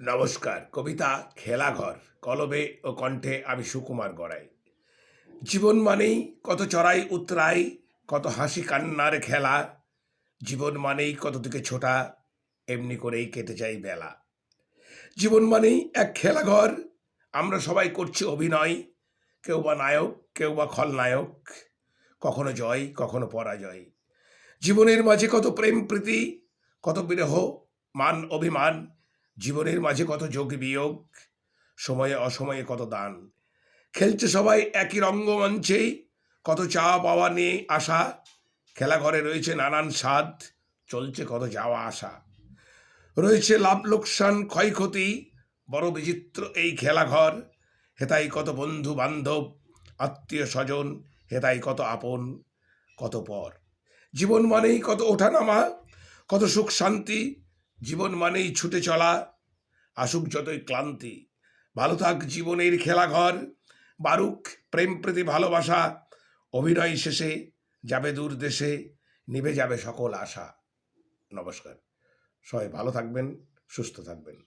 নমস্কার। কবিতা খেলাঘর, কলমে ও কণ্ঠে আমি সুকুমার গড়াই। জীবন মানেই কত চড়াই উতরাই, কত হাসি কান্নার খেলা। জীবন মানেই কত দিকে ছোটা, এমনি করেই কেটে যায় বেলা। জীবন মানেই এক খেলাঘর, আমরা সবাই করছি অভিনয়। কেউ বা নায়ক, কেউ বা খলনায়ক, কখনো জয় কখনো পরাজয়। জীবনের মাঝে কত প্রেম প্রীতি, কত বিরহ, মান অভিমান। জীবনের মাঝে কত যোগ বিয়োগ, সময়ে অসময়ে কত দান। খেলছে সবাই একই রঙ্গমঞ্চেই, কত চাওয়া পাওয়া নিয়ে আশা। খেলাঘরে রয়েছে নানান স্বাদ, চলছে কত যাওয়া আসা। রয়েছে লাভ লোকসান ক্ষয়ক্ষতি, বড় বিচিত্র এই খেলাঘর। হেতাই কত বন্ধু বান্ধব, আত্মীয় স্বজন, হেতাই কত আপন কত পর। জীবন মানেই কত ওঠানামা, কত সুখ শান্তি। জীবন মানেই ছুটে চলা, আসুক যতই ক্লান্তি। ভালো থাক জীবনের খেলাঘর, বারুক প্রেম প্রীতি ভালোবাসা। অভিনয় শেষে যাবে দূর দেশে, নিভে যাবে সকল আশা। নমস্কার। সবাই ভালো থাকবেন, সুস্থ থাকবেন।